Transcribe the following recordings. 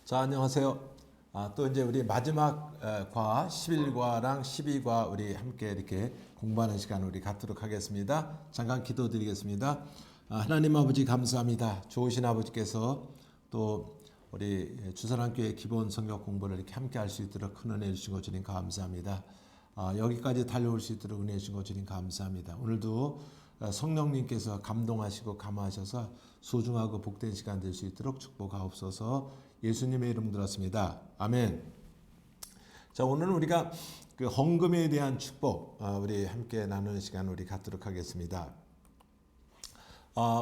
자, 안녕하세요. 또 이제 우리 마지막 과 11과랑 12과 우리 함께 이렇게 공부하는 시간 우리 갖도록 하겠습니다. 잠깐 기도드리겠습니다. 하나님 아버지 감사합니다. 좋으신 아버지께서 또 우리 주사랑교회 기본 성경 공부를 이렇게 함께 할 수 있도록 큰 은혜 주신 것 주님 감사합니다. 여기까지 달려올 수 있도록 은혜 주신 것 주님 감사합니다. 오늘도 성령님께서 감동하시고 감화하셔서 소중하고 복된 시간 될 수 있도록 축복하옵소서. 예수님의 이름 들었습니다. 아멘. 자, 오늘은 우리가 그 헌금에 대한 축복 우리 함께 나누는 시간 우리 갖도록 하겠습니다.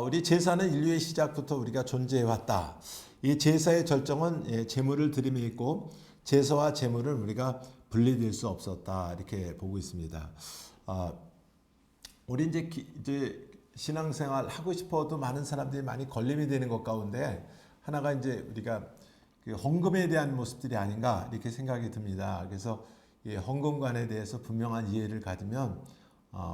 우리 제사는 인류의 시작부터 우리가 존재해 왔다. 이 제사의 절정은 제물을 드림에 있고 제사와 제물은 우리가 분리될 수 없었다 이렇게 보고 있습니다. 우리 이제 신앙생활 하고 싶어도 많은 사람들이 많이 걸림이 되는 것 가운데 하나가 이제 우리가 그 헌금에 대한 모습들이 아닌가 이렇게 생각이 듭니다. 그래서 이 헌금관에 대해서 분명한 이해를 가지면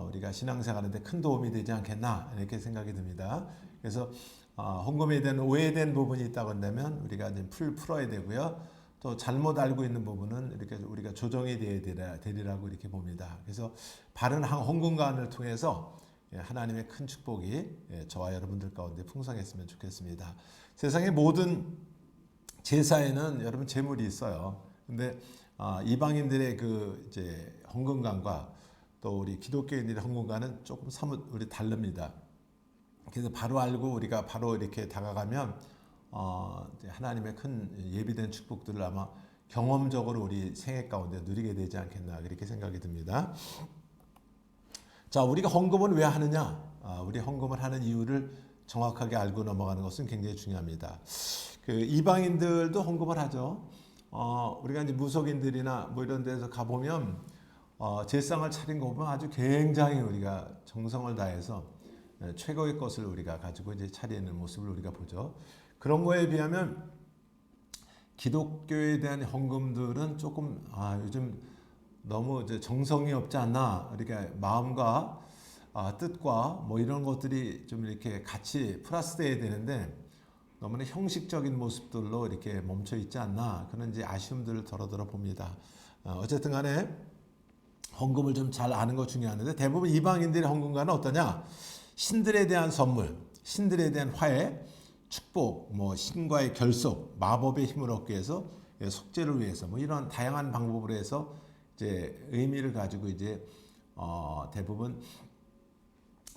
우리가 신앙생활하는데 큰 도움이 되지 않겠나 이렇게 생각이 듭니다. 그래서 헌금에 대한 오해된 부분이 있다고 한다면 우리가 좀 풀어야 되고요. 또 잘못 알고 있는 부분은 이렇게 우리가 조정이 되리라고 이렇게 봅니다. 그래서 바른 헌금관을 통해서 하나님의 큰 축복이 저와 여러분들 가운데 풍성했으면 좋겠습니다. 세상의 모든 제사에는 여러분 제물이 있어요. 근데 이방인들의 그 이제 헌금관과 또 우리 기독교인들의 헌금관은 조금 사뭇 우리 다릅니다. 그래서 바로 알고 우리가 바로 이렇게 다가가면 하나님의 큰 예비된 축복들을 아마 경험적으로 우리 생애 가운데 누리게 되지 않겠나 그렇게 생각이 듭니다. 자, 우리가 헌금은 왜 하느냐? 우리 헌금을 하는 이유를 정확하게 알고 넘어가는 것은 굉장히 중요합니다. 그 이방인들도 헌금을 하죠. 우리가 이제 무속인들이나 뭐 이런 데서 가보면 제상을 차린 거 보면 아주 굉장히 우리가 정성을 다해서 최고의 것을 우리가 가지고 이제 차리는 모습을 우리가 보죠. 그런 거에 비하면 기독교에 대한 헌금들은 조금 요즘 너무 이제 정성이 없지 않나 이렇게 마음과 뜻과 뭐 이런 것들이 좀 이렇게 같이 플러스돼야 되는데 너무나 형식적인 모습들로 이렇게 멈춰 있지 않나 그런 이제 아쉬움들을 더러더러 봅니다. 어쨌든 간에 헌금을 좀 잘 아는 거 중요한데 대부분 이방인들의 헌금과는 어떠냐? 신들에 대한 선물, 신들에 대한 화해, 축복, 뭐 신과의 결속, 마법의 힘을 얻기 위해서 속죄를 위해서 뭐 이런 다양한 방법으로 해서 이제 의미를 가지고 이제 대부분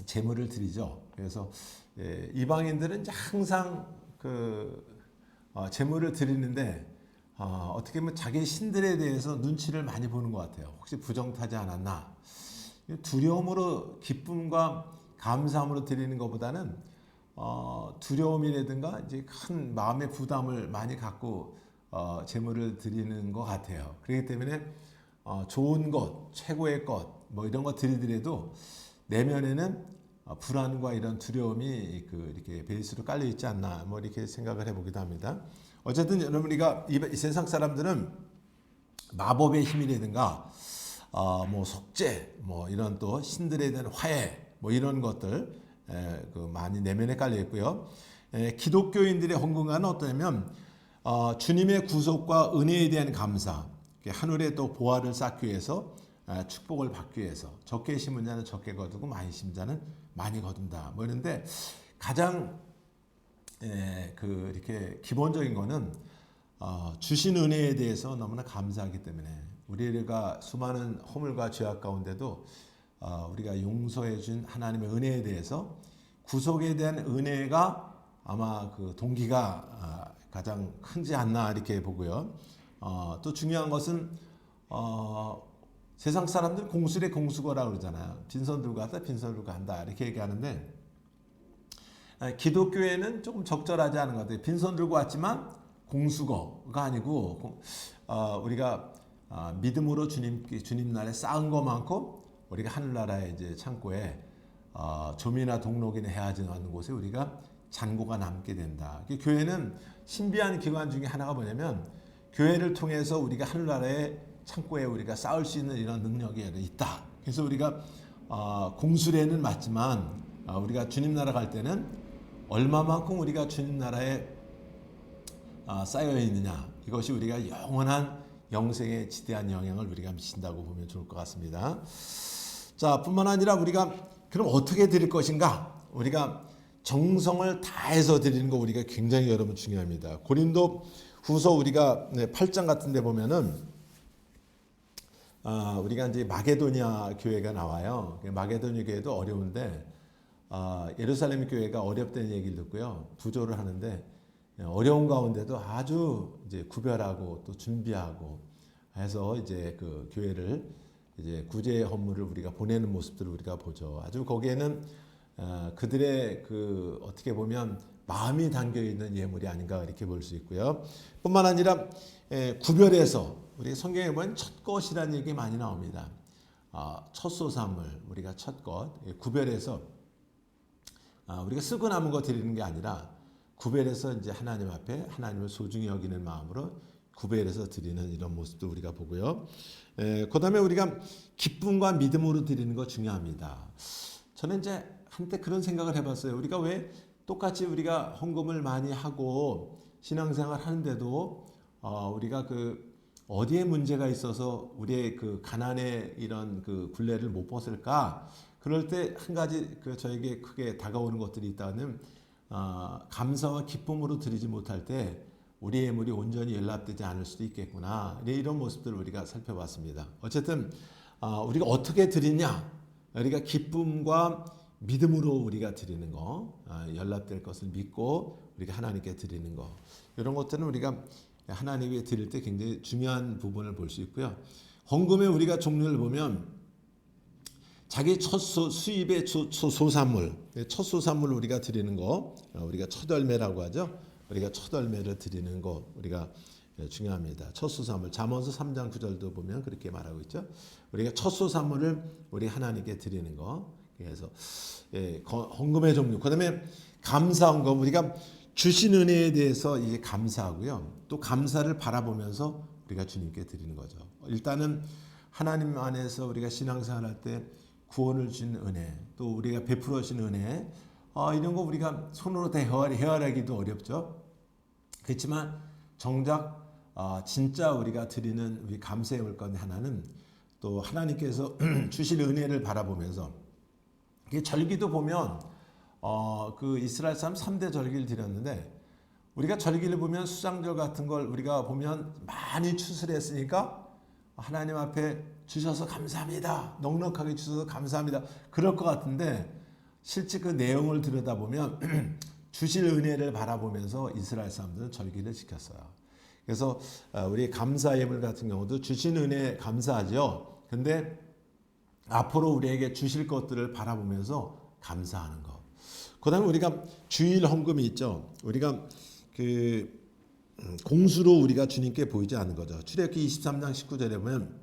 제물을 드리죠. 그래서 이방인들은 이제 항상 그 제물을 드리는데 어떻게 보면 자기 신들에 대해서 눈치를 많이 보는 것 같아요. 혹시 부정타지 않았나? 두려움으로 기쁨과 감사함으로 드리는 것보다는 두려움이라든가 이제 큰 마음의 부담을 많이 갖고 제물을 드리는 것 같아요. 그렇기 때문에 좋은 것, 최고의 것, 뭐 이런 거 드리더라도 내면에는 불안과 이런 두려움이 이렇게 베이스로 깔려 있지 않나, 뭐 이렇게 생각을 해보기도 합니다. 어쨌든 여러분 우리가 이 세상 사람들은 마법의 힘이라든가 뭐 속죄, 뭐 이런 또 신들에 대한 화해, 뭐 이런 것들 많이 내면에 깔려 있고요. 기독교인들의 헌금과는 어떠냐면 주님의 구속과 은혜에 대한 감사, 하늘에 또 보화를 쌓기 위해서 축복을 받기 위해서 적게 심은 자는 적게 거두고 많이 심은 자는 많이 거둔다. 뭐 이런데 가장 이렇게 기본적인 거는 주신 은혜에 대해서 너무나 감사하기 때문에 우리가 수많은 허물과 죄악 가운데도 우리가 용서해 준 하나님의 은혜에 대해서 구속에 대한 은혜가 아마 그 동기가 가장 큰지 않나 이렇게 보고요. 또 중요한 것은 세상 사람들 공수래 공수거라고 그러잖아요. 빈손 들고 갔다 빈손 들고 간다 이렇게 얘기하는데 기독교에는 조금 적절하지 않은 것 같아요. 빈손 들고 왔지만 공수거가 아니고 우리가 믿음으로 주님 나라에 쌓은 것만큼 우리가 하늘나라의 이제 창고에 조미나 동록이나 해하지 않는 곳에 우리가 잔고가 남게 된다. 교회는 신비한 기관 중에 하나가 뭐냐면 교회를 통해서 우리가 하늘나라의 창고에 우리가 쌓을 수 있는 이런 능력이 있다. 그래서 우리가 공수례는 맞지만 우리가 주님 나라 갈 때는 얼마만큼 우리가 주님 나라에 쌓여 있느냐, 이것이 우리가 영원한 영생에 지대한 영향을 우리가 미친다고 보면 좋을 것 같습니다. 자, 뿐만 아니라 우리가 그럼 어떻게 드릴 것인가? 우리가 정성을 다해서 드리는 거 우리가 굉장히 여러분 중요합니다. 고린도 후서 우리가 8장 같은 데 보면은 우리가 이제 마게도니아 교회가 나와요. 마게도니아 교회도 어려운데 예루살렘 교회가 어렵다는 얘기를 듣고요. 부조를 하는데 어려운 가운데도 아주 이제 구별하고 또 준비하고 해서 이제 그 교회를 이제 구제 헌물을 우리가 보내는 모습들을 우리가 보죠. 아주 거기에는 그들의 그 어떻게 보면 마음이 담겨 있는 예물이 아닌가 이렇게 볼 수 있고요. 뿐만 아니라 구별해서 우리 성경에 보면 첫 것이라는 얘기 많이 나옵니다. 첫 소산물 우리가 첫 것 구별해서 우리가 쓰고 남은 거 드리는 게 아니라 구별해서 이제 하나님 앞에 하나님을 소중히 여기는 마음으로 구별해서 드리는 이런 모습도 우리가 보고요. 그다음에 우리가 기쁨과 믿음으로 드리는 거 중요합니다. 저는 이제 한때 그런 생각을 해봤어요. 우리가 왜 똑같이 우리가 헌금을 많이 하고 신앙생활 하는데도 우리가 그 어디에 문제가 있어서 우리의 그 가난의 이런 그 굴레를 못 벗을까? 그럴 때 한 가지 그 저에게 크게 다가오는 것들이 있다면 감사와 기쁨으로 드리지 못할 때 우리의 예물이 온전히 연락되지 않을 수도 있겠구나. 이런 모습들을 우리가 살펴봤습니다. 어쨌든 우리가 어떻게 드리냐? 우리가 기쁨과 믿음으로 우리가 드리는 거, 연락될 것을 믿고 우리가 하나님께 드리는 거, 이런 것들은 우리가 하나님께 드릴 때 굉장히 중요한 부분을 볼 수 있고요. 헌금의 우리가 종류를 보면 자기 첫 수입의 소산물, 첫 소산물 우리가 드리는 거, 우리가 첫 열매라고 하죠. 우리가 첫 열매를 드리는 거 우리가 중요합니다. 첫 소산물, 잠언서 3장 9절도 보면 그렇게 말하고 있죠. 우리가 첫 소산물을 우리 하나님께 드리는 거. 그래서 헌금의 종류. 그다음에 감사 헌금, 우리가 주신 은혜에 대해서 이제 감사하고요. 또 감사를 바라보면서 우리가 주님께 드리는 거죠. 일단은 하나님 안에서 우리가 신앙생활할 때 구원을 주신 은혜, 또 우리가 베풀어 주신 은혜, 이런 거 우리가 손으로 다 헤아리기도 어렵죠. 그렇지만 정작 진짜 우리가 드리는 우리 감사의 물건 하나는 또 하나님께서 주실 은혜를 바라보면서, 절기도 보면 그 이스라엘 사람 3대 절기를 드렸는데, 우리가 절기를 보면 수장절 같은 걸 우리가 보면 많이 추수했으니까 하나님 앞에 주셔서 감사합니다, 넉넉하게 주셔서 감사합니다, 그럴 것 같은데 실제 그 내용을 들여다보면 주실 은혜를 바라보면서 이스라엘 사람들은 절기를 지켰어요. 그래서 우리 감사 예물 같은 경우도 주신 은혜 감사하죠. 근데 앞으로 우리에게 주실 것들을 바라보면서 감사하는 것. 그다음에 우리가 주일 헌금이 있죠. 우리가 그 공수로 우리가 주님께 보이지 않는 거죠. 출애굽기 23장 19절에 보면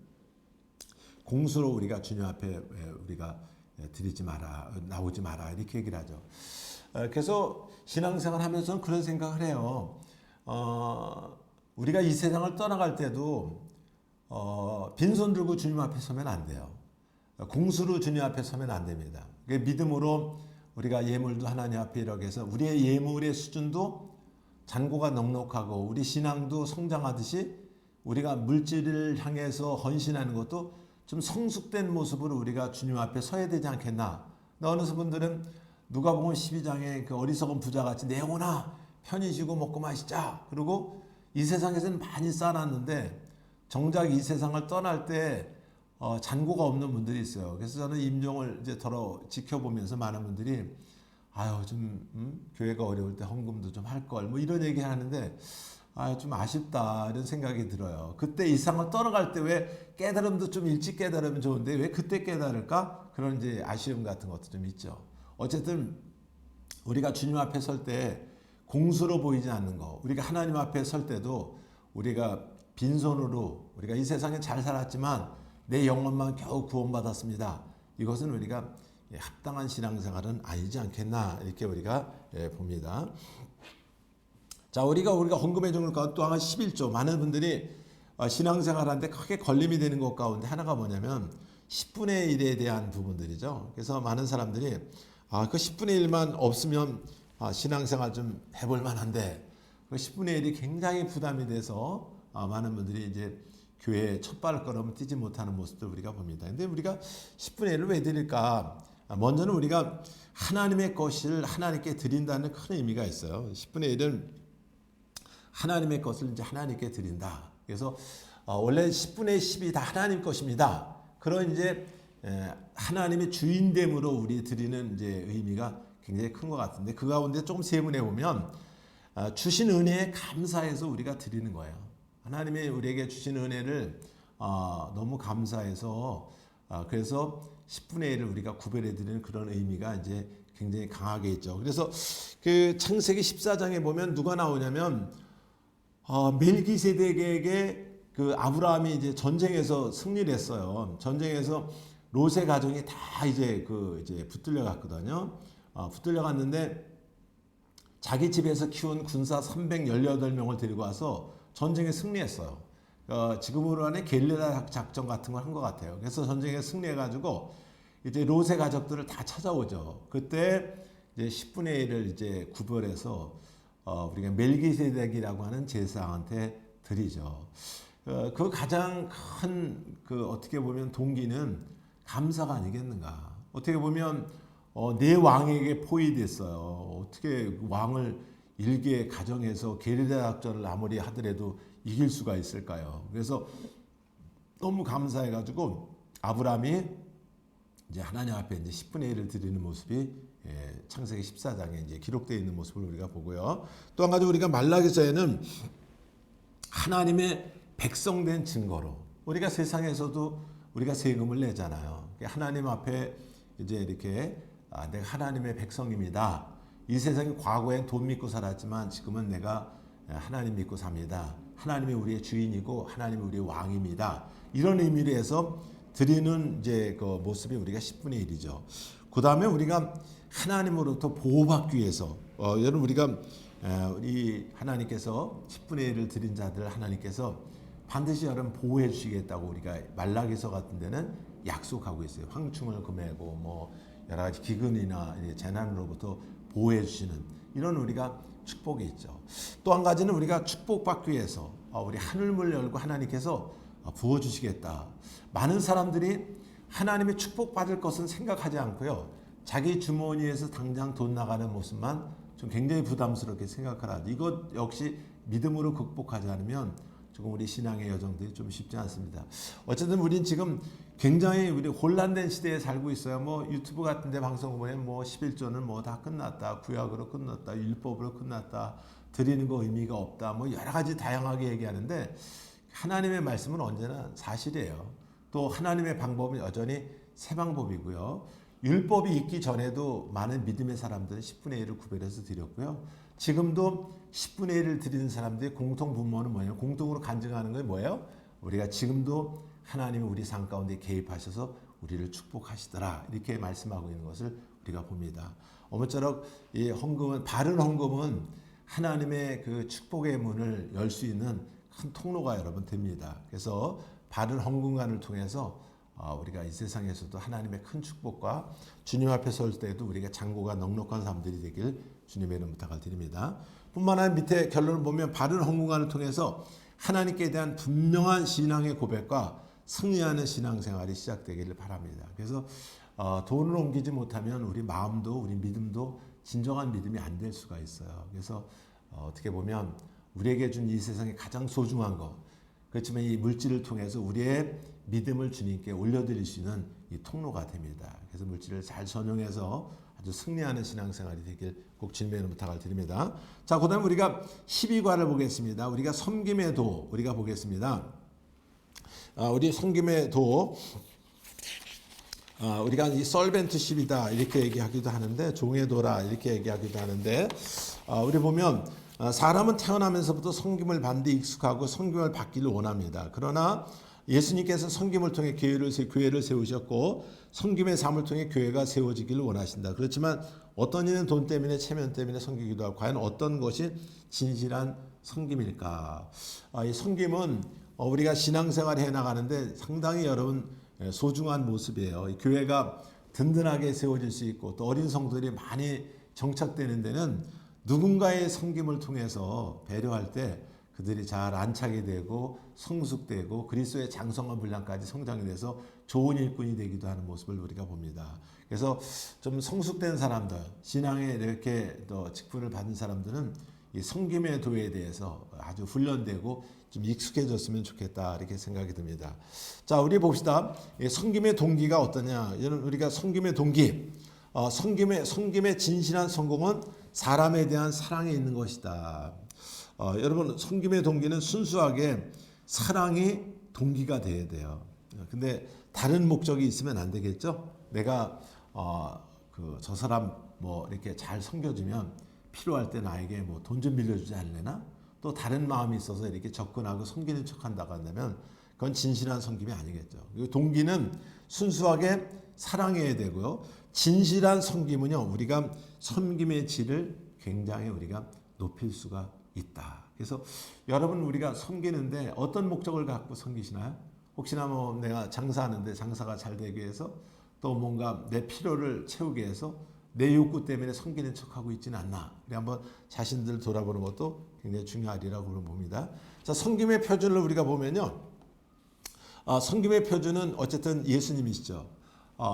공수로 우리가 주님 앞에 우리가 드리지 마라, 나오지 마라, 이렇게 얘기를 하죠. 그래서 신앙생활 하면서는 그런 생각을 해요. 우리가 이 세상을 떠나갈 때도 빈손 들고 주님 앞에 서면 안 돼요. 공수로 주님 앞에 서면 안 됩니다. 믿음으로 우리가 예물도 하나님 앞에 이렇게 해서 우리의 예물의 수준도 잔고가 넉넉하고 우리 신앙도 성장하듯이 우리가 물질을 향해서 헌신하는 것도 좀 성숙된 모습으로 우리가 주님 앞에 서야 되지 않겠나. 어느 분들은 누가복음 12장에 그 어리석은 부자같이 내오나 편히 쉬고 먹고 마시자. 그리고 이 세상에서는 많이 쌓아놨는데 정작 이 세상을 떠날 때 잔고가 없는 분들이 있어요. 그래서 저는 임종을 이제 더러 지켜보면서 많은 분들이 교회가 어려울 때 헌금도 좀 할 걸, 뭐 이런 얘기 하는데 좀 아쉽다 이런 생각이 들어요. 그때 이 세상을 떠나갈 때 왜 깨달음도 좀 일찍 깨달으면 좋은데 왜 그때 깨달을까? 그런 이제 아쉬움 같은 것도 좀 있죠. 어쨌든 우리가 주님 앞에 설 때 공수로 보이지 않는 거, 우리가 하나님 앞에 설 때도 우리가 빈손으로 우리가 이 세상에 잘 살았지만 내 영혼만 겨우 구원받았습니다. 이것은 우리가 합당한 신앙생활은 아니지 않겠나 이렇게 우리가 봅니다. 자, 우리가 헌금의 종류 가운데 또 하나 11조. 많은 분들이 신앙생활하는데 크게 걸림이 되는 것 가운데 하나가 뭐냐면 10분의 1에 대한 부분들이죠. 그래서 많은 사람들이 그 10분의 1만 없으면 신앙생활 좀 해볼 만한데 그 10분의 1이 굉장히 부담이 돼서 많은 분들이 이제 교회에 첫 발걸음을 뛰지 못하는 모습들 우리가 봅니다. 근데 우리가 10분의 1을 왜 드릴까? 먼저는 우리가 하나님의 것을 하나님께 드린다는 큰 의미가 있어요. 10분의 1은 하나님의 것을 이제 하나님께 드린다. 그래서 원래 10분의 10이 다 하나님 것입니다. 그런 이제 하나님의 주인됨으로 우리 드리는 이제 의미가 굉장히 큰 것 같은데 그 가운데 조금 세분해 보면 주신 은혜에 감사해서 우리가 드리는 거예요. 하나님이 우리에게 주신 은혜를 너무 감사해서 그래서 10분의 1을 우리가 구별해 드리는 그런 의미가 이제 굉장히 강하게 있죠. 그래서 그 창세기 14장에 보면 누가 나오냐면 멜기세덱에게 그 아브라함이 이제 전쟁에서 승리를 했어요. 전쟁에서 롯의 가정이 다 이제 붙들려 갔거든요. 붙들려 갔는데 자기 집에서 키운 군사 318명을 데리고 와서 전쟁에 승리했어요. 지금으로 하는 게릴라 작전 같은 걸 한 것 같아요. 그래서 전쟁에 승리해가지고 이제 롯의 가족들을 다 찾아오죠. 그때 이제 10분의 1을 이제 구별해서 우리가 멜기세덱이라고 하는 제사장한테 드리죠. 그 가장 큰 어떻게 보면 동기는 감사가 아니겠는가. 어떻게 보면 내 왕에게 포위됐어요. 어떻게 왕을 일개 가정에서 게릴라 작전을 아무리 하더라도 이길 수가 있을까요? 그래서 너무 감사해가지고 아브라함이 이제 하나님 앞에 이제 10분의 1을 드리는 모습이 창세기 14장에 이제 기록되어 있는 모습을 우리가 보고요. 또 한 가지 우리가 말라기서에는 하나님의 백성된 증거로 우리가 세상에서도 우리가 세금을 내잖아요. 하나님 앞에 이제 이렇게 내가 하나님의 백성입니다. 이 세상에 과거엔 돈 믿고 살았지만 지금은 내가 하나님 믿고 삽니다. 하나님이 우리의 주인이고 하나님이 우리의 왕입니다. 이런 의미로 해서 드리는 이제 그 모습이 우리가 10분의 1이죠. 그 다음에 우리가 하나님으로부터 보호받기 위해서 여러분 우리가 우리 하나님께서 10분의 1을 드린 자들 하나님께서 반드시 여러분 보호해 주시겠다고 우리가 말라기서 같은 데는 약속하고 있어요. 황충을 금하고 뭐 여러 가지 기근이나 재난으로부터 보호해 주시는 이런 우리가 축복이 있죠. 또 한 가지는 우리가 축복받기 위해서 우리 하늘문을 열고 하나님께서 부어주시겠다. 많은 사람들이 하나님의 축복받을 것은 생각하지 않고요. 자기 주머니에서 당장 돈 나가는 모습만 좀 굉장히 부담스럽게 생각하라. 이것 역시 믿음으로 극복하지 않으면 조금 우리 신앙의 여정들이 좀 쉽지 않습니다. 어쨌든 우린 지금 굉장히 우리 혼란된 시대에 살고 있어요. 뭐 유튜브 같은 데 방송 보면 뭐 11조는 뭐 다 끝났다. 구약으로 끝났다. 율법으로 끝났다. 드리는 거 의미가 없다. 뭐 여러 가지 다양하게 얘기하는데 하나님의 말씀은 언제나 사실이에요. 또 하나님의 방법은 여전히 새 방법이고요. 율법이 있기 전에도 많은 믿음의 사람들은 10분의 1을 구별해서 드렸고요. 지금도 10분의 1을 드리는 사람들의 공통 분모는 뭐냐면 공통으로 간증하는 건 뭐예요? 우리가 지금도 하나님이 우리 삶 가운데 개입하셔서 우리를 축복하시더라 이렇게 말씀하고 있는 것을 우리가 봅니다. 어머처럼 이 헌금은 바른 헌금은 하나님의 그 축복의 문을 열 수 있는 큰 통로가 여러분 됩니다. 그래서 바른 헌금관을 통해서 우리가 이 세상에서도 하나님의 큰 축복과 주님 앞에 설 때에도 우리가 장고가 넉넉한 사람들이 되길 주님의 이름 부탁을 드립니다. 뿐만 아니라 밑에 결론을 보면 바른 헌금관을 통해서 하나님께 대한 분명한 신앙의 고백과 승리하는 신앙생활이 시작되기를 바랍니다. 그래서 돈을 옮기지 못하면 우리 마음도 우리 믿음도 진정한 믿음이 안 될 수가 있어요. 그래서 어떻게 보면 우리에게 준 이 세상에 가장 소중한 것 그렇지만 이 물질을 통해서 우리의 믿음을 주님께 올려드릴 수 있는 이 통로가 됩니다. 그래서 물질을 잘 전용해서 아주 승리하는 신앙생활이 되길 꼭 주님의 이름으로 부탁을 드립니다. 자, 그 다음에 우리가 12과를 보겠습니다. 우리가 섬김의 도 우리가 보겠습니다. 우리 섬김의 도 우리가 이 설벤트십이다 이렇게 얘기하기도 하는데 종의 도라 이렇게 얘기하기도 하는데 우리 보면 사람은 태어나면서부터 섬김을 받는데 익숙하고 섬김을 받기를 원합니다. 그러나 예수님께서 섬김을 통해 교회를 세우셨고 섬김의 삶을 통해 교회가 세워지기를 원하신다. 그렇지만 어떤 이는 돈 때문에 체면 때문에 섬기기도 하고 과연 어떤 것이 진실한 섬김일까? 이 섬김은 우리가 신앙생활을 해나가는데 상당히 여러분 소중한 모습이에요. 이 교회가 든든하게 세워질 수 있고 또 어린 성도들이 많이 정착되는 데는 누군가의 섬김을 통해서 배려할 때 그들이 잘 안착이 되고 성숙되고 그리스도의 장성한 분량까지 성장이 돼서 좋은 일꾼이 되기도 하는 모습을 우리가 봅니다. 그래서 좀 성숙된 사람들, 신앙에 이렇게 또 직분을 받은 사람들은 이 섬김의 도에 대해서 아주 훈련되고 좀 익숙해졌으면 좋겠다 이렇게 생각이 듭니다. 자, 우리 봅시다. 이 섬김의 동기가 어떠냐? 이런 우리가 섬김의 동기, 섬김의 진실한 성공은 사람에 대한 사랑에 있는 것이다. 여러분, 섬김의 동기는 순수하게 사랑이 동기가 돼야 돼요. 근데 다른 목적이 있으면 안 되겠죠? 내가 저 사람 뭐 이렇게 잘 섬겨주면 필요할 때 나에게 뭐 돈 좀 빌려주지 않을래나? 또 다른 마음이 있어서 이렇게 접근하고 섬기는 척한다고 한다면 그건 진실한 섬김이 아니겠죠. 동기는 순수하게 사랑해야 되고요. 진실한 섬김은요, 우리가 섬김의 질을 굉장히 우리가 높일 수가 있다. 그래서 여러분, 우리가 섬기는데 어떤 목적을 갖고 섬기시나요? 혹시나 뭐 내가 장사하는데 장사가 잘 되기 위해서 또 뭔가 내 필요를 채우기 위해서 내 욕구 때문에 섬기는 척하고 있지는 않나. 우리 한번 자신들 돌아보는 것도 굉장히 중요하리라고 봅니다. 자, 섬김의 표준을 우리가 보면요. 섬김의 표준은 어쨌든 예수님이시죠.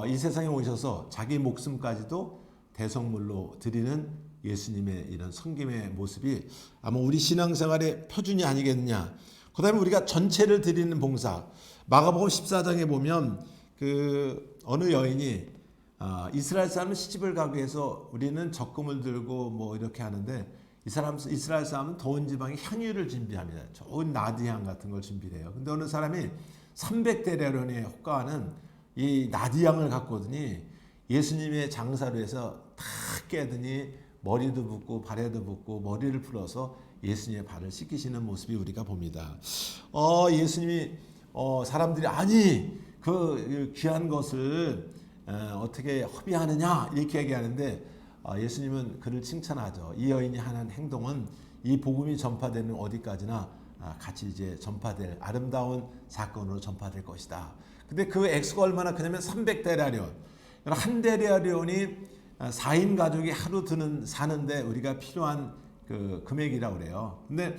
이 세상에 오셔서 자기 목숨까지도 대성물로 드리는 예수님의 이런 섬김의 모습이 아마 우리 신앙생활의 표준이 아니겠느냐. 그 다음에 우리가 전체를 드리는 봉사. 마가복음 14장에 보면 그 어느 여인이 이스라엘 사람은 시집을 가기 위해서 우리는 적금을 들고 뭐 이렇게 하는데 이스라엘 사람은 더운 지방에 향유를 준비합니다. 좋은 나디향 같은 걸 준비해요. 근데 어느 사람이 300데나리온에 호가하는 이 나디향을 갖고 오더니 예수님의 장사로 해서 다 깨더니 머리도 붓고 발에도 붓고 머리를 풀어서 예수님의 발을 씻기시는 모습이 우리가 봅니다. 예수님이 사람들이 아니 그 귀한 것을 어떻게 허비하느냐 이렇게 얘기하는데 예수님은 그를 칭찬하죠. 이 여인이 하는 행동은 이 복음이 전파되는 어디까지나 같이 이제 전파될 아름다운 사건으로 전파될 것이다. 근데 그 액수가 얼마나 크냐면 300데나리온. 한 데나리온이 4인 가족이 하루 사는데 우리가 필요한 그 금액이라고 그래요. 근데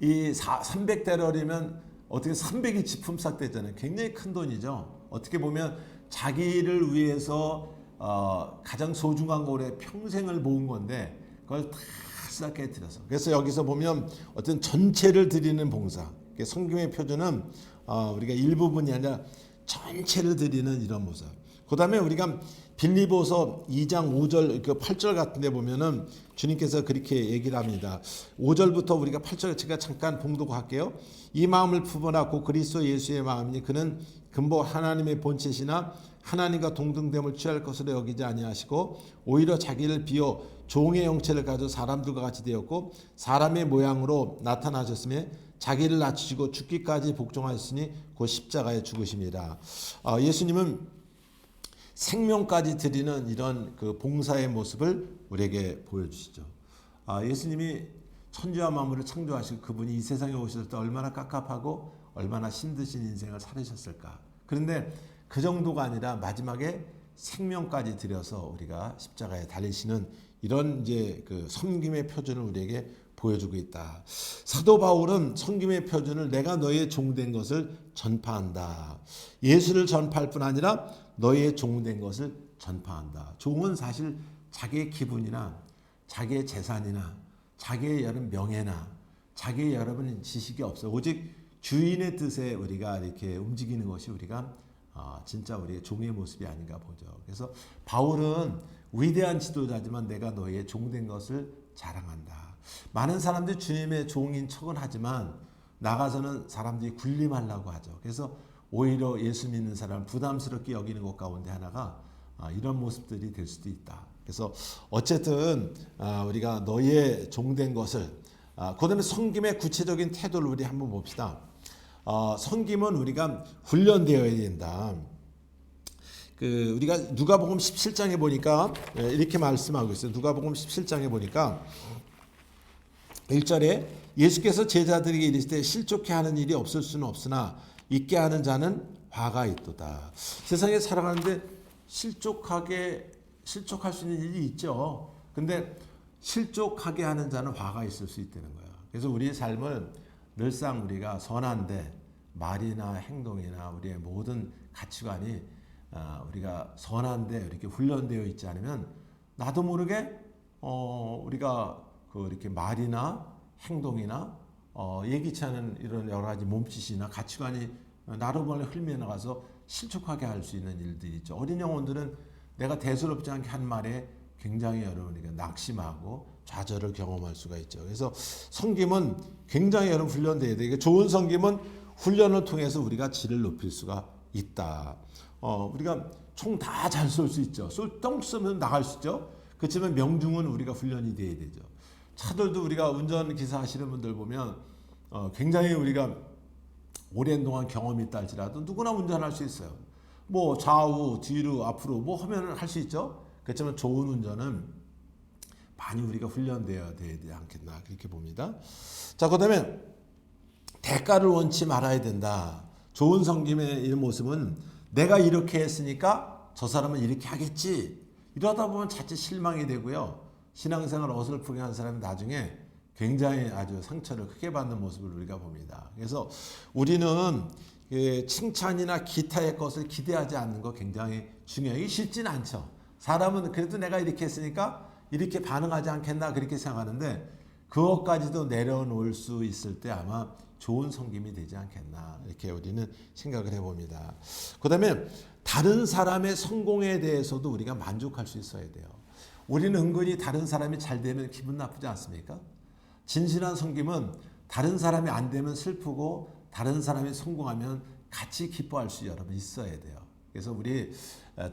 이 300데나리온이면 어떻게 300이 지품삭됐잖아요. 굉장히 큰 돈이죠. 어떻게 보면 자기를 위해서 가장 소중한 거에 평생을 모은 건데 그걸 다 싹 깨뜨려서. 그래서 여기서 보면 어떤 전체를 드리는 봉사. 섬김의 표준은 우리가 일부분이 아니라 전체를 드리는 이런 모습. 그 다음에 우리가 빌립보서 2장 5절, 8절 같은 데 보면은 주님께서 그렇게 얘기를 합니다. 5절부터 우리가 8절 제가 잠깐 봉독할게요. 이 마음을 품어라 그리스도 예수의 마음이니 그는 근본 하나님의 본체시나 하나님과 동등됨을 취할 것으로 여기지 아니하시고 오히려 자기를 비워 종의 형체를 가져 사람들과 같이 되었고 사람의 모양으로 나타나셨으며 자기를 낮추시고 죽기까지 복종하셨으니 그 십자가에 죽으십니다. 예수님은 생명까지 드리는 이런 그 봉사의 모습을 우리에게 보여주시죠. 예수님이 천지와 만물을 창조하시고 그분이 이 세상에 오셨을 때 얼마나 깝깝하고 얼마나 힘드신 인생을 살으셨을까. 그런데 그 정도가 아니라 마지막에 생명까지 드려서 우리가 십자가에 달리시는 이런 이제 그 섬김의 표준을 우리에게 보여주고 있다. 사도 바울은 섬김의 표준을 내가 너의 종된 것을 전파한다. 예수를 전파할 뿐 아니라 너의 종된 것을 전파한다. 종은 사실 자기의 기분이나 자기의 재산이나 자기의 여러 명예나 자기의 여러분 지식이 없어요. 오직 주인의 뜻에 우리가 이렇게 움직이는 것이 우리가 진짜 우리의 종의 모습이 아닌가 보죠. 그래서 바울은 위대한 지도자지만 내가 너의 종된 것을 자랑한다. 많은 사람들이 주님의 종인 척은 하지만 나가서는 사람들이 군림하려고 하죠. 그래서 오히려 예수 믿는 사람을 부담스럽게 여기는 것 가운데 하나가 이런 모습들이 될 수도 있다. 그래서 어쨌든 우리가 너의 종된 것을 그다음에 섬김의 구체적인 태도를 우리 한번 봅시다. 섬김은 우리가 훈련되어야 된다. 우리가 누가복음 17장에 보니까 이렇게 말씀하고 있어요. 누가복음 17장에 보니까 1절에 예수께서 제자들에게 이르시되 실족해 하는 일이 없을 수는 없으나 있게 하는 자는 화가 있도다. 세상에 살아가는데 실족할 수 있는 일이 있죠. 근데 실족하게 하는 자는 화가 있을 수 있다는 거예요. 그래서 우리의 삶을 늘상 우리가 선한데 말이나 행동이나 우리의 모든 가치관이 우리가 선한데 이렇게 훈련되어 있지 않으면 나도 모르게 우리가 이렇게 말이나 행동이나 예기치 않은 이런 여러 가지 몸짓이나 가치관이 나로 몰래 흘러나가서 실족하게 할 수 있는 일들이 있죠. 어린 영혼들은 내가 대수롭지 않게 한 말에 굉장히 여러분에게 낙심하고 좌절을 경험할 수가 있죠. 그래서 섬김은 굉장히 여러분 훈련돼야 돼요. 좋은 섬김은 훈련을 통해서 우리가 질을 높일 수가 있다. 우리가 총 다 잘 쏠 수 있죠. 똥 쏘면 나갈 수 있죠. 그렇지만 명중은 우리가 훈련이 돼야 되죠. 차들도 우리가 운전기사 하시는 분들 보면 굉장히 우리가 오랜 동안 경험이 있다 할지라도 누구나 운전할 수 있어요. 뭐 좌우, 뒤로, 앞으로 뭐 하면 할 수 있죠. 그렇지만 좋은 운전은 많이 우리가 훈련되어야 되지 않겠나 그렇게 봅니다. 자, 그다음에 대가를 원치 말아야 된다. 좋은 섬김의 이런 모습은 내가 이렇게 했으니까 저 사람은 이렇게 하겠지. 이러다 보면 자칫 실망이 되고요. 신앙생활 어설프게 한 사람이 나중에 굉장히 아주 상처를 크게 받는 모습을 우리가 봅니다. 그래서 우리는 칭찬이나 기타의 것을 기대하지 않는 거 굉장히 중요해요. 이게 쉽지는 않죠. 사람은 그래도 내가 이렇게 했으니까 이렇게 반응하지 않겠나 그렇게 생각하는데 그것까지도 내려놓을 수 있을 때 아마 좋은 섬김이 되지 않겠나 이렇게 우리는 생각을 해봅니다. 그 다음에 다른 사람의 성공에 대해서도 우리가 만족할 수 있어야 돼요. 우리는 은근히 다른 사람이 잘 되면 기분 나쁘지 않습니까? 진실한 섬김은 다른 사람이 안 되면 슬프고 다른 사람이 성공하면 같이 기뻐할 수 여러분 있어야 돼요. 그래서 우리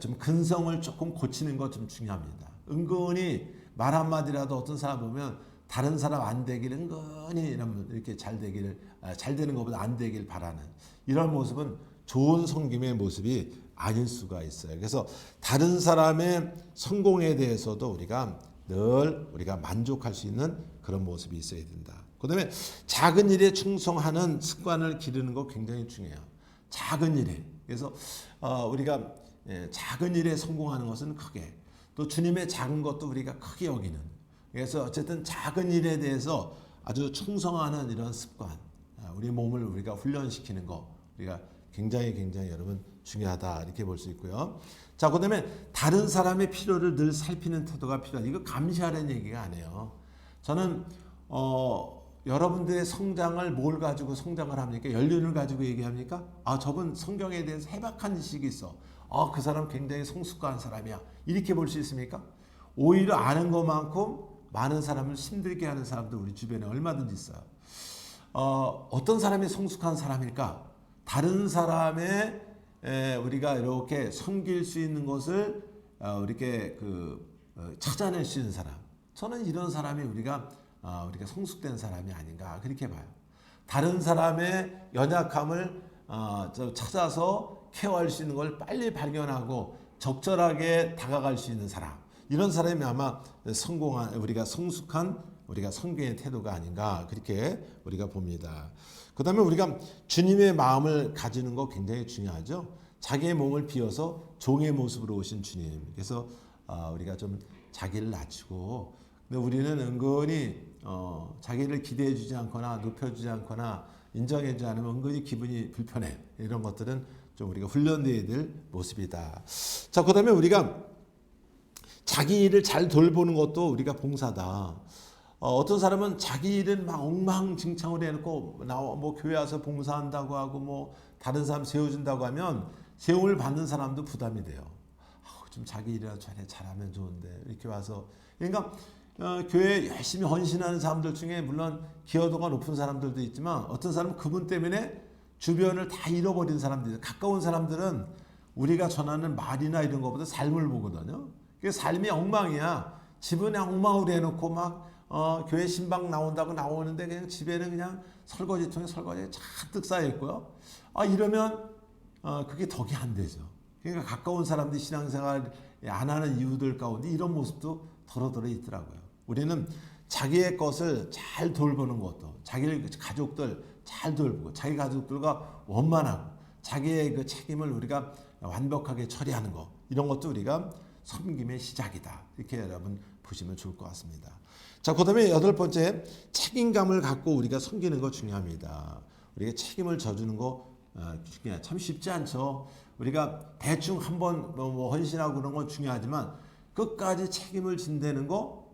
좀 근성을 조금 고치는 거 좀 중요합니다. 은근히 말 한마디라도 어떤 사람 보면 다른 사람 안 되길 은근히 이렇게 잘 되는 것보다 안 되길 바라는 이런 모습은 좋은 섬김의 모습이 아닐 수가 있어요. 그래서 다른 사람의 성공에 대해서도 우리가 늘 우리가 만족할 수 있는 그런 모습이 있어야 된다. 그다음에 작은 일에 충성하는 습관을 기르는 거 굉장히 중요해요. 작은 일에. 그래서 우리가 작은 일에 성공하는 것은 크게 또 주님의 작은 것도 우리가 크게 여기는 그래서 어쨌든 작은 일에 대해서 아주 충성하는 이런 습관 우리 몸을 우리가 훈련시키는 거 우리가 굉장히 여러분 중요하다 이렇게 볼 수 있고요. 자, 그다음에 다른 사람의 필요를 늘 살피는 태도가 필요하다. 이거 감시하라는 얘기가 아니에요. 저는 여러분들의 성장을 뭘 가지고 성장을 합니까? 연륜을 가지고 얘기합니까? 저분 성경에 대해서 해박한 지식이 있어. 그 사람 굉장히 성숙한 사람이야. 이렇게 볼 수 있습니까? 오히려 아는 것만큼 많은 사람을 힘들게 하는 사람도 우리 주변에 얼마든지 있어요. 어떤 사람이 성숙한 사람일까? 다른 사람의 우리가 이렇게 섬길 수 있는 것을 이렇게 찾아낼 수 있는 사람. 저는 이런 사람이 우리가 성숙된 사람이 아닌가 그렇게 봐요. 다른 사람의 연약함을 찾아서 케어할 수 있는 걸 빨리 발견하고 적절하게 다가갈 수 있는 사람. 이런 사람이 아마 우리가 성숙한 우리가 성경의 태도가 아닌가 그렇게 우리가 봅니다. 그 다음에 우리가 주님의 마음을 가지는 거 굉장히 중요하죠. 자기의 몸을 비워서 종의 모습으로 오신 주님. 그래서 우리가 좀 자기를 낮추고 근데 우리는 은근히 자기를 기대해 주지 않거나 높여주지 않거나 인정해 주지 않으면 은근히 기분이 불편해. 이런 것들은 좀 우리가 훈련되어야 될 모습이다. 자, 그 다음에 우리가 자기 일을 잘 돌보는 것도 우리가 봉사다. 어떤 사람은 자기 일은 막 엉망진창으로 해놓고 뭐 교회 와서 봉사한다고 하고 뭐 다른 사람 세워준다고 하면 세움을 받는 사람도 부담이 돼요. 좀 자기 일이라도 잘하면 좋은데 이렇게 와서 그러니까 교회에 열심히 헌신하는 사람들 중에 물론 기여도가 높은 사람들도 있지만 어떤 사람은 그분 때문에 주변을 다 잃어버린 사람들이 가까운 사람들은 우리가 전하는 말이나 이런 것보다 삶을 보거든요. 그 삶이 엉망이야. 집은 엉망으로 해놓고 막 교회 신방 나오는데 그냥 집에는 그냥 설거지통에 설거지 잔뜩 쌓여 있고요. 이러면 그게 덕이 안 되죠. 그러니까 가까운 사람들이 신앙생활 안 하는 이유들 가운데 이런 모습도 더러더러 있더라고요. 우리는 자기의 것을 잘 돌보는 것도 자기 가족들 잘 돌보고 자기 가족들과 원만하고 자기의 그 책임을 우리가 완벽하게 처리하는 것 이런 것도 우리가 섬김의 시작이다. 이렇게 여러분 보시면 좋을 것 같습니다. 자, 그다음에 여덟 번째, 책임감을 갖고 우리가 섬기는 거 중요합니다. 우리가 책임을 져주는 거 중요해. 참 쉽지 않죠. 우리가 대충 한번 뭐 헌신하고 그런 건 중요하지만 끝까지 책임을 진다는 거,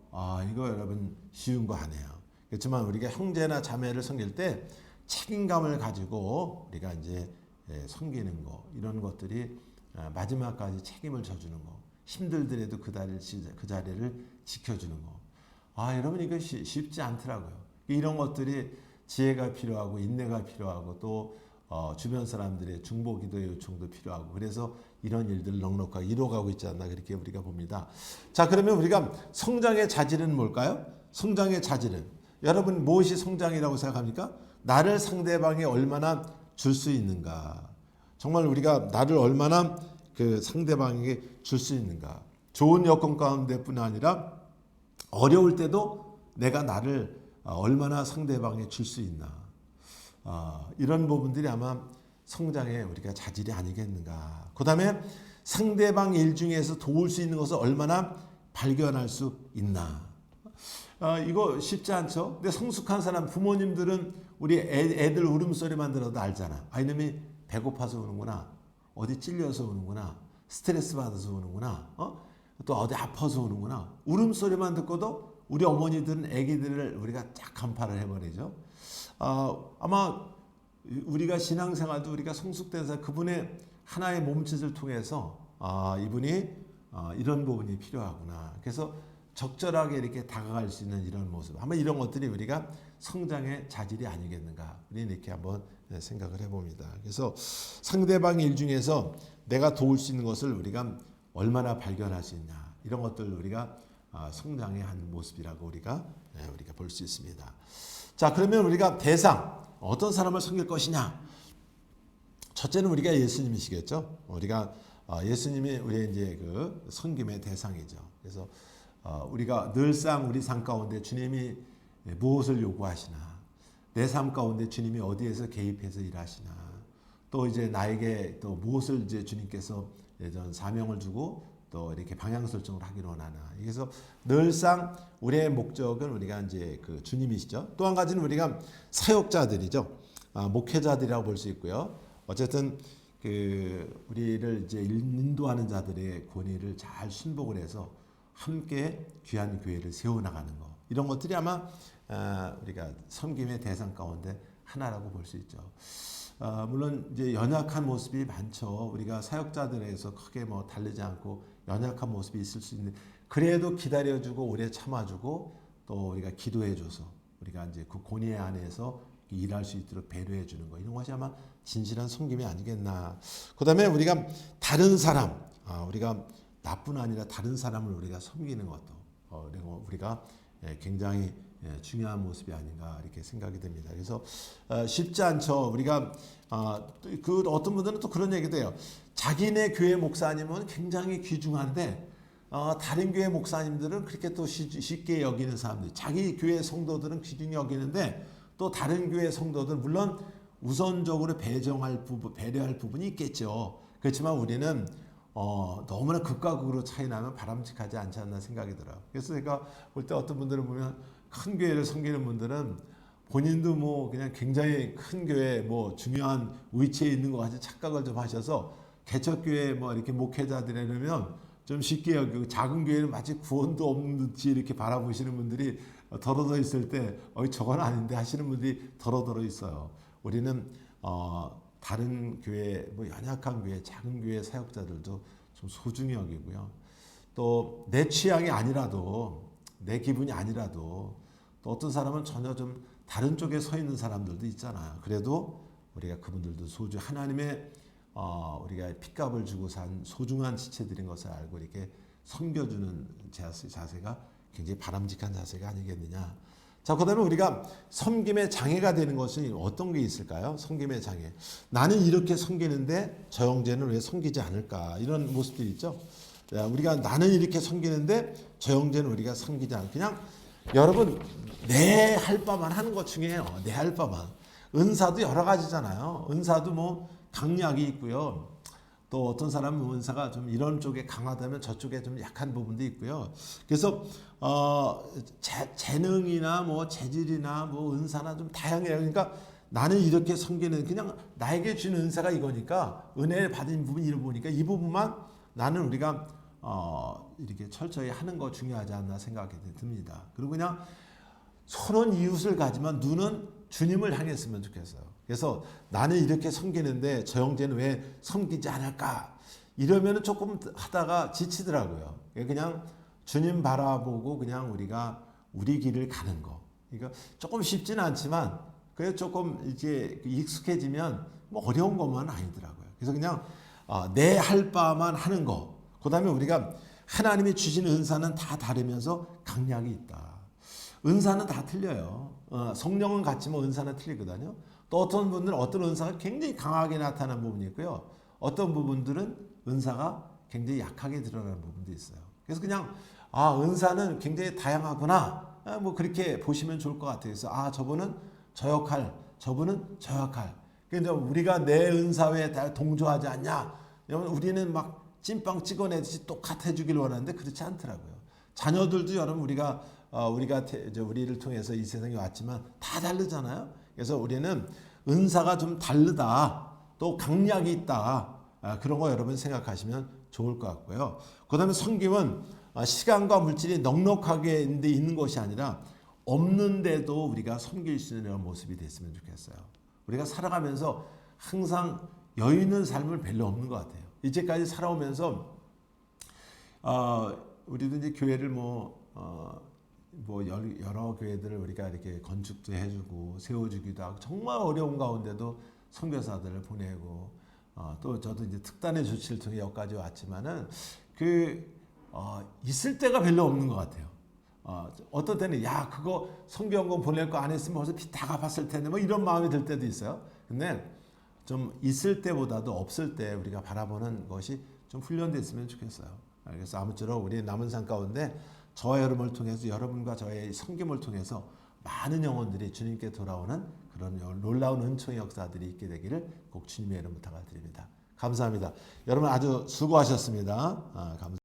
이거 여러분 쉬운 거 아니에요. 그렇지만 우리가 형제나 자매를 섬길 때 책임감을 가지고 우리가 이제 섬기는 거, 이런 것들이 마지막까지 책임을 져주는 거, 힘들더라도 그 자리를 지켜주는 거. 여러분 이거 쉽지 않더라고요. 이런 것들이 지혜가 필요하고 인내가 필요하고 또 주변 사람들의 중보 기도의 요청도 필요하고, 그래서 이런 일들을 넉넉하게 이루어가고 있지 않나, 그렇게 우리가 봅니다. 자, 그러면 우리가 성장의 자질은 뭘까요? 성장의 자질은, 여러분 무엇이 성장이라고 생각합니까? 나를 상대방에 얼마나 줄 수 있는가. 정말 우리가 나를 얼마나 그 상대방에게 줄 수 있는가. 좋은 여건 가운데뿐 아니라 어려울 때도 내가 나를 얼마나 상대방에 줄 수 있나. 이런 부분들이 아마 성장의 우리가 자질이 아니겠는가. 그 다음에 상대방 일 중에서 도울 수 있는 것을 얼마나 발견할 수 있나. 이거 쉽지 않죠. 근데 성숙한 사람, 부모님들은 우리 애들 울음소리만 들어도 알잖아. 이놈이 배고파서 우는구나, 어디 찔려서 우는구나, 스트레스 받아서 우는구나, 또 어디 아파서 우는구나. 울음소리만 듣고도 우리 어머니들은 아기들을 우리가 쫙 간파를 해버리죠. 아마 우리가 신앙생활도 우리가 성숙된 사람, 그분의 하나의 몸짓을 통해서 이분이 이런 부분이 필요하구나. 그래서 적절하게 이렇게 다가갈 수 있는 이런 모습, 아마 이런 것들이 우리가 성장의 자질이 아니겠는가, 우리 이렇게 한번 생각을 해봅니다. 그래서 상대방 일 중에서 내가 도울 수 있는 것을 우리가 얼마나 발견할 수 있냐, 이런 것들 우리가 성장의 한 모습이라고 우리가 볼 수 있습니다. 자, 그러면 우리가 대상, 어떤 사람을 섬길 것이냐. 첫째는 우리가 예수님이시겠죠. 우리가 예수님이 우리의 이제 그 섬김의 대상이죠. 그래서 우리가 늘상 우리 삶 가운데 주님이 무엇을 요구하시나, 내 삶 가운데 주님이 어디에서 개입해서 일하시나, 또 이제 나에게 또 무엇을 이제 주님께서 예전 사명을 주고 또 이렇게 방향 설정을 하기를 원하나. 그래서 늘상 우리의 목적은 우리가 이제 그 주님이시죠. 또 한 가지는 우리가 사역자들이죠. 목회자들이라고 볼 수 있고요. 어쨌든 그 우리를 이제 인도하는 자들의 권위를 잘 순복을 해서 함께 귀한 교회를 세워나가는 것, 이런 것들이 아마 우리가 섬김의 대상 가운데 하나라고 볼 수 있죠. 물론 이제 연약한 모습이 많죠. 우리가 사역자들에서 크게 뭐 다르지 않고 연약한 모습이 있을 수 있는데, 그래도 기다려주고 오래 참아주고 또 우리가 기도해줘서 우리가 이제 그 권위 안에서 일할 수 있도록 배려해주는 거, 이런 것이 아마 진실한 섬김이 아니겠나. 그다음에 우리가 다른 사람, 우리가 나뿐 아니라 다른 사람을 우리가 섬기는 것도 그리고 우리가 굉장히 중요한 모습이 아닌가, 이렇게 생각이 됩니다. 그래서 쉽지 않죠. 우리가 그 어떤 분들은 또 그런 얘기도 해요. 자기네 교회 목사님은 굉장히 귀중한데 다른 교회 목사님들은 그렇게 또 쉽게 여기는 사람들, 자기 교회 성도들은 귀중히 여기는데 또 다른 교회 성도들, 물론 우선적으로 배려할 부분이 있겠죠. 그렇지만 우리는 너무나 극과 극으로 차이 나면 바람직하지 않지 않나 생각이 들어요. 그래서 제가 볼 때 어떤 분들을 보면 큰 교회를 섬기는 분들은 본인도 뭐 그냥 굉장히 큰 교회 뭐 중요한 위치에 있는 것 같이 착각을 좀 하셔서 개척교회 뭐 이렇게 목회자들이라면 좀 쉽게 여기고, 작은 교회는 마치 구원도 없는 듯이 이렇게 바라보시는 분들이 더러더 있을 때 저건 아닌데 하시는 분들이 더러더러 있어요. 우리는 다른 교회, 뭐 연약한 교회, 작은 교회 사역자들도 좀 소중히 여기고요. 또 내 취향이 아니라도, 내 기분이 아니라도, 또 어떤 사람은 전혀 좀 다른 쪽에 서 있는 사람들도 있잖아요. 그래도 우리가 그분들도 하나님의 우리가 핏값을 주고 산 소중한 지체들인 것을 알고 이렇게 섬겨주는 자세가 굉장히 바람직한 자세가 아니겠느냐. 자, 그다음에 우리가 섬김의 장애가 되는 것은 어떤 게 있을까요? 섬김의 장애. 나는 이렇게 섬기는데 저 형제는 왜 섬기지 않을까? 이런 모습들이 있죠. 우리가 나는 이렇게 섬기는데 저 형제는 우리가 섬기지 않을까? 그냥 여러분 내 할 바만 하는 것 중에요. 내 할 바만. 은사도 여러 가지잖아요. 은사도 뭐 강약이 있고요. 또 어떤 사람은 은사가 좀 이런 쪽에 강하다면 저쪽에 좀 약한 부분도 있고요. 그래서 재능이나 뭐 재질이나 뭐 은사나 좀 다양해요. 그러니까 나는 이렇게 섬기는 그냥 나에게 주는 은사가 이거니까 은혜를 받은 부분이 이런 보니까 이 부분만 나는 우리가 이렇게 철저히 하는 거 중요하지 않나 생각이 듭니다. 그리고 그냥 손은 이웃을 가지만 눈은 주님을 향했으면 좋겠어요. 그래서 나는 이렇게 섬기는데 저 형제는 왜 섬기지 않을까? 이러면 조금 하다가 지치더라고요. 그냥 주님 바라보고 그냥 우리가 우리 길을 가는 거. 그러니까 조금 쉽지는 않지만 그래 조금 이제 익숙해지면 뭐 어려운 것만 아니더라고요. 그래서 그냥 내 할 바만 하는 거. 그다음에 우리가 하나님이 주신 은사는 다 다르면서 강약이 있다. 은사는 다 틀려요. 성령은 같지만 은사는 틀리거든요. 또 어떤 분들은 어떤 은사가 굉장히 강하게 나타나는 부분이 있고요. 어떤 부분들은 은사가 굉장히 약하게 드러나는 부분도 있어요. 그래서 그냥 은사는 굉장히 다양하구나. 뭐 그렇게 보시면 좋을 것 같아요. 그래서 저분은 저 역할, 저분은 저 역할. 그러니까 우리가 내 은사 외에 다 동조하지 않냐? 여러분 우리는 막 찐빵 찍어내듯이 똑같아 주길 원하는데 그렇지 않더라고요. 자녀들도 여러분 우리가 우리를 통해서 이 세상에 왔지만 다 다르잖아요. 그래서 우리는 은사가 좀 다르다. 또 강약이 있다. 그런 거 여러분 생각하시면 좋을 것 같고요. 그 다음에 섬김은 시간과 물질이 넉넉하게 있는 것이 아니라 없는데도 우리가 섬길 수 있는 모습이 됐으면 좋겠어요. 우리가 살아가면서 항상 여유 있는 삶을 별로 없는 것 같아요. 이제까지 살아오면서 우리도 이제 교회를 여러 교회들을 우리가 이렇게 건축도 해주고 세워주기도 하고 정말 어려운 가운데도 선교사들을 보내고 또 저도 이제 특단의 조치를 통해 여기까지 왔지만은 있을 때가 별로 없는 것 같아요. 어떤 때는 그거 선교연금 보낼 거 안 했으면 벌써 빚 다 갚았을 텐데 뭐 이런 마음이 들 때도 있어요. 근데 좀 있을 때보다도 없을 때 우리가 바라보는 것이 좀 훈련됐으면 좋겠어요. 그래서 아무쪼록 우리 남은 삶 가운데 저와 여러분을 통해서 여러분과 저의 섬김을 통해서 많은 영혼들이 주님께 돌아오는 그런 놀라운 은총의 역사들이 있게 되기를 꼭 주님의 이름 부탁을 드립니다. 감사합니다. 여러분 아주 수고하셨습니다. 감사합니다.